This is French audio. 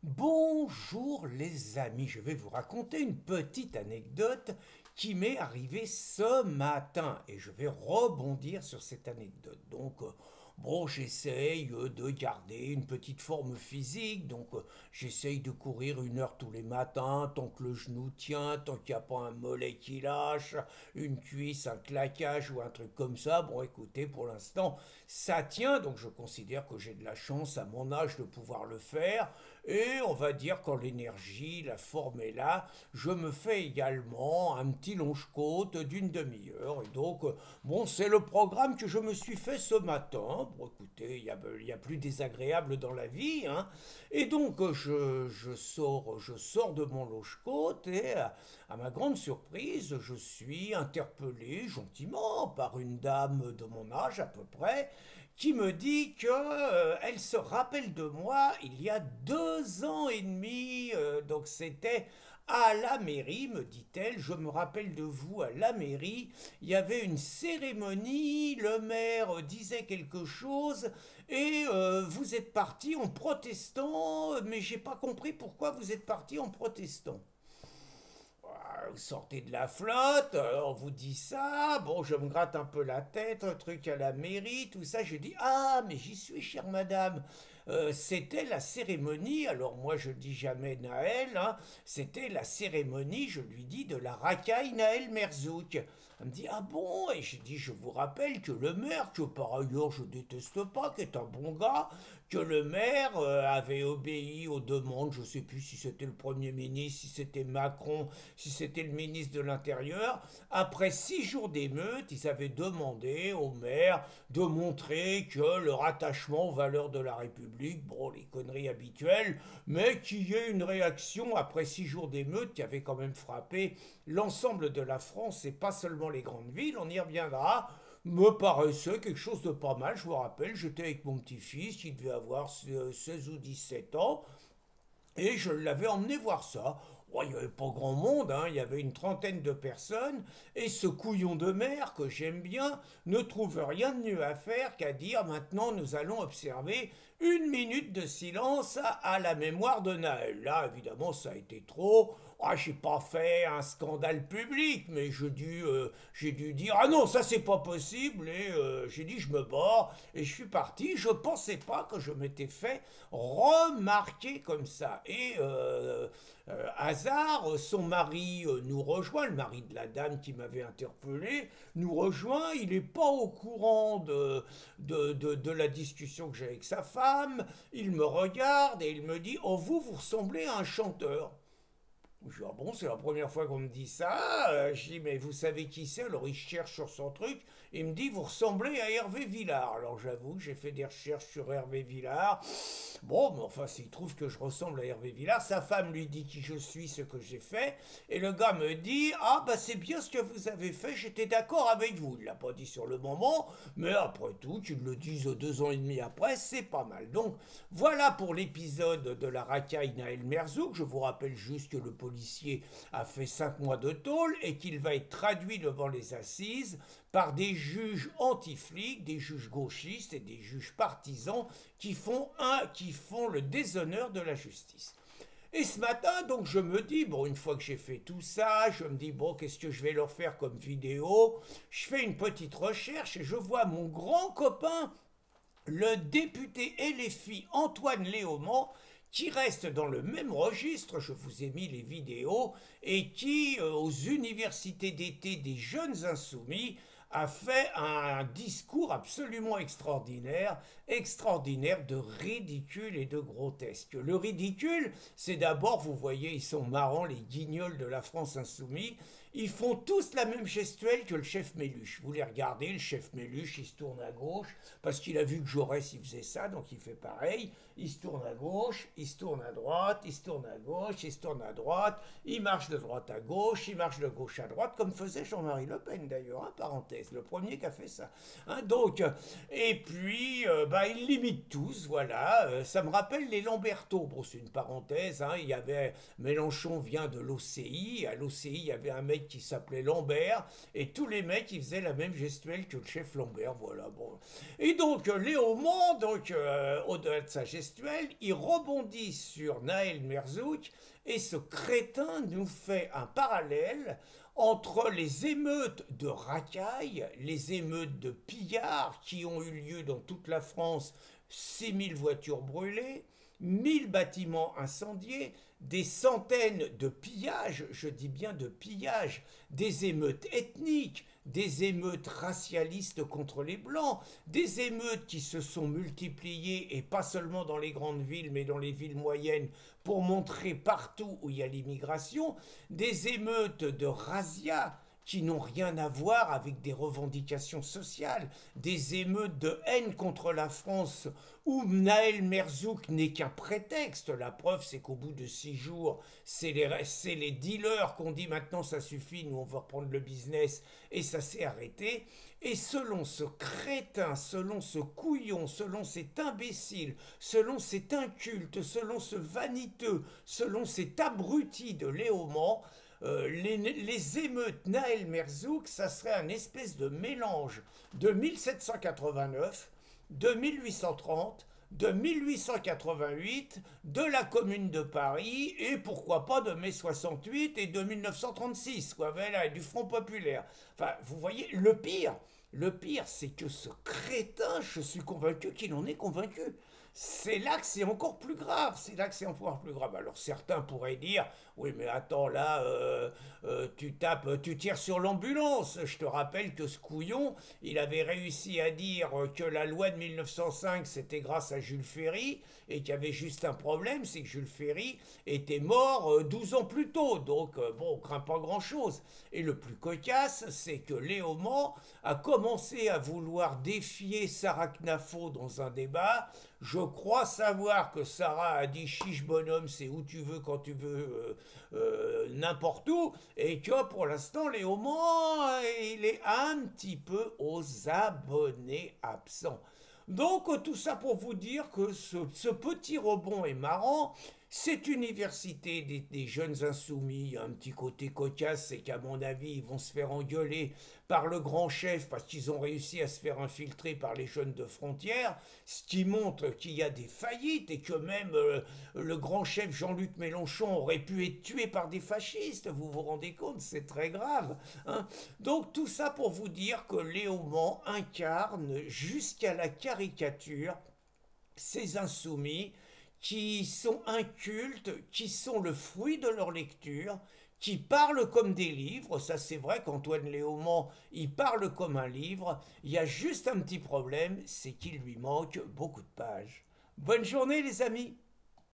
Bonjour les amis, je vais vous raconter une petite anecdote qui m'est arrivée ce matin et je vais rebondir sur cette anecdote. Bon, j'essaye de garder une petite forme physique, j'essaye de courir 1 heure tous les matins tant que le genou tient, tant qu'il n'y a pas un mollet qui lâche, une cuisse, un claquage ou un truc comme ça. Bon, écoutez, pour l'instant, ça tient, donc je considère que j'ai de la chance à mon âge de pouvoir le faire. Et on va dire quand l'énergie, la forme est là, je me fais également un petit longe-côte d'une demi-heure. Bon, c'est le programme que je me suis fait ce matin. Bon, écoutez, il y a plus désagréable dans la vie, hein. Je sors de mon loge-côte et, à ma grande surprise, je suis interpellé gentiment par une dame de mon âge à peu près qui me dit que elle se rappelle de moi il y a 2 ans et demi. Donc c'était à la mairie, me dit-elle. Je me rappelle de vous à la mairie. Il y avait une cérémonie, le maire disait quelque chose et vous êtes parti en protestant, mais j'ai pas compris pourquoi vous êtes parti en protestant. Vous sortez de la flotte, on vous dit ça, bon, je me gratte un peu la tête, un truc à la mairie, tout ça, je dis, ah, mais j'y suis, chère madame. C'était la cérémonie, alors moi je dis jamais Naël, hein, c'était la cérémonie, je lui dis, de la racaille Naël Merzouk. Elle me dit, ah bon? Et je dis, je vous rappelle que le maire, que par ailleurs je déteste pas, qui est un bon gars, que le maire avait obéi aux demandes, je sais plus si c'était le Premier ministre, si c'était Macron, si c'était le ministre de l'Intérieur. Après 6 jours d'émeute, ils avaient demandé au maire de montrer que leur attachement aux valeurs de la République, bon, les conneries habituelles, mais qu'il y ait une réaction après 6 jours d'émeute qui avait quand même frappé l'ensemble de la France et pas seulement les grandes villes, on y reviendra, me paraissait quelque chose de pas mal. Je vous rappelle, j'étais avec mon petit-fils, il devait avoir 16 ou 17 ans, et je l'avais emmené voir ça. Oh, il n'y avait pas grand monde, hein, il y avait une trentaine de personnes, et ce couillon de maire que j'aime bien ne trouve rien de mieux à faire qu'à dire maintenant nous allons observer 1 minute de silence à la mémoire de Naël. Là, évidemment, ça a été trop. Oh, j'ai pas fait un scandale public, mais j'ai dû dire ah non, ça c'est pas possible, et j'ai dit je me bats, et je suis parti. Je pensais pas que je m'étais fait remarquer comme ça. Et hasard, son mari nous rejoint, le mari de la dame qui m'avait interpellé, nous rejoint. Il n'est pas au courant de la discussion que j'ai avec sa femme. Il me regarde et il me dit, oh, vous ressemblez à un chanteur. Je dis, ah bon, c'est la première fois qu'on me dit ça. Je dis, mais vous savez qui c'est? Alors il cherche sur son truc. Il me dit, vous ressemblez à Hervé Villard. Alors j'avoue, j'ai fait des recherches sur Hervé Villard. Bon, mais enfin, s'il trouve que je ressemble à Hervé Villard, sa femme lui dit qui je suis, ce que j'ai fait. Et le gars me dit, ah bah c'est bien ce que vous avez fait, j'étais d'accord avec vous. Il l'a pas dit sur le moment, mais après tout, qu'ils le disent 2 ans et demi après, c'est pas mal. Donc voilà pour l'épisode de la racaille Naël Merzouk. Je vous rappelle juste que le policier a fait 5 mois de tôle et qu'il va être traduit devant les assises par des juges anti-flics, des juges gauchistes et des juges partisans qui font le déshonneur de la justice. Et ce matin, donc, je me dis, bon, une fois que j'ai fait tout ça, je me dis, bon, qu'est-ce que je vais leur faire comme vidéo? Je fais une petite recherche et je vois mon grand copain, le député LFI Antoine Léaumont, qui reste dans le même registre, je vous ai mis les vidéos, et qui, aux universités d'été des jeunes insoumis, a fait un discours absolument extraordinaire, extraordinaire de ridicule et de grotesque. Le ridicule, c'est d'abord, vous voyez, ils sont marrants, les guignols de la France insoumise, ils font tous la même gestuelle que le chef Méluche. Vous les regardez, le chef Méluche, il se tourne à gauche, parce qu'il a vu que Jaurès, il faisait ça, donc il fait pareil. Il se tourne à gauche, il se tourne à droite, il se tourne à gauche, il se tourne à droite, il marche de droite à gauche, il marche de gauche à droite, comme faisait Jean-Marie Le Pen d'ailleurs, hein, parenthèse, le premier qui a fait ça. Hein, et puis, ils l'imitent tous, voilà. Ça me rappelle les Lamberto. Bon, c'est une parenthèse, hein, il y avait, Mélenchon vient de l'OCI, à l'OCI, il y avait un mec mec qui s'appelait Lambert, et tous les mecs ils faisaient la même gestuelle que le chef Lambert, voilà. Bon. Et donc Léaumont, au-delà de sa gestuelle, il rebondit sur Naël Merzouk, et ce crétin nous fait un parallèle entre les émeutes de racailles, les émeutes de pillards qui ont eu lieu dans toute la France, 6000 voitures brûlées, 1000 bâtiments incendiés, des centaines de pillages, je dis bien de pillages, des émeutes ethniques, des émeutes racialistes contre les Blancs, des émeutes qui se sont multipliées, et pas seulement dans les grandes villes, mais dans les villes moyennes, pour montrer partout où il y a l'immigration, des émeutes de razzia, qui n'ont rien à voir avec des revendications sociales, des émeutes de haine contre la France où Naël Merzouk n'est qu'un prétexte. La preuve, c'est qu'au bout de 6 jours, c'est les dealers qu'on dit maintenant ça suffit, nous on va reprendre le business, et ça s'est arrêté. Et selon ce crétin, selon ce couillon, selon cet imbécile, selon cet inculte, selon ce vaniteux, selon cet abruti de Léaumont, les émeutes Naël Merzouk, ça serait un espèce de mélange de 1789, de 1830, de 1888, de la Commune de Paris, et pourquoi pas de mai 68 et de 1936, quoi, voilà, et du Front Populaire. Enfin, vous voyez, le pire, c'est que ce crétin, je suis convaincu qu'il en est convaincu. C'est là que c'est encore plus grave, c'est là que c'est encore plus grave. Alors certains pourraient dire, oui mais attends là, tu tires sur l'ambulance. Je te rappelle que ce couillon, il avait réussi à dire que la loi de 1905 c'était grâce à Jules Ferry, et qu'il y avait juste un problème, c'est que Jules Ferry était mort 12 ans plus tôt, donc bon, on craint pas grand chose. Et le plus cocasse, c'est que Léaumont a commencé à vouloir défier Sarah Knafo dans un débat. Je crois savoir que Sarah a dit chiche bonhomme, c'est où tu veux, quand tu veux, n'importe où, et que pour l'instant Léaumont, il est un petit peu aux abonnés absents. Donc tout ça pour vous dire que ce petit rebond est marrant. Cette université des jeunes insoumis, il y a un petit côté cocasse, c'est qu'à mon avis, ils vont se faire engueuler par le grand chef parce qu'ils ont réussi à se faire infiltrer par les jeunes de frontières, ce qui montre qu'il y a des faillites et que même le grand chef Jean-Luc Mélenchon aurait pu être tué par des fascistes. Vous vous rendez compte, c'est très grave, hein. Donc tout ça pour vous dire que Léaumont incarne jusqu'à la caricature ces insoumis qui sont incultes, qui sont le fruit de leur lecture, qui parlent comme des livres. Ça c'est vrai qu'Antoine Léaumont, il parle comme un livre. Il y a juste un petit problème, c'est qu'il lui manque beaucoup de pages. Bonne journée les amis.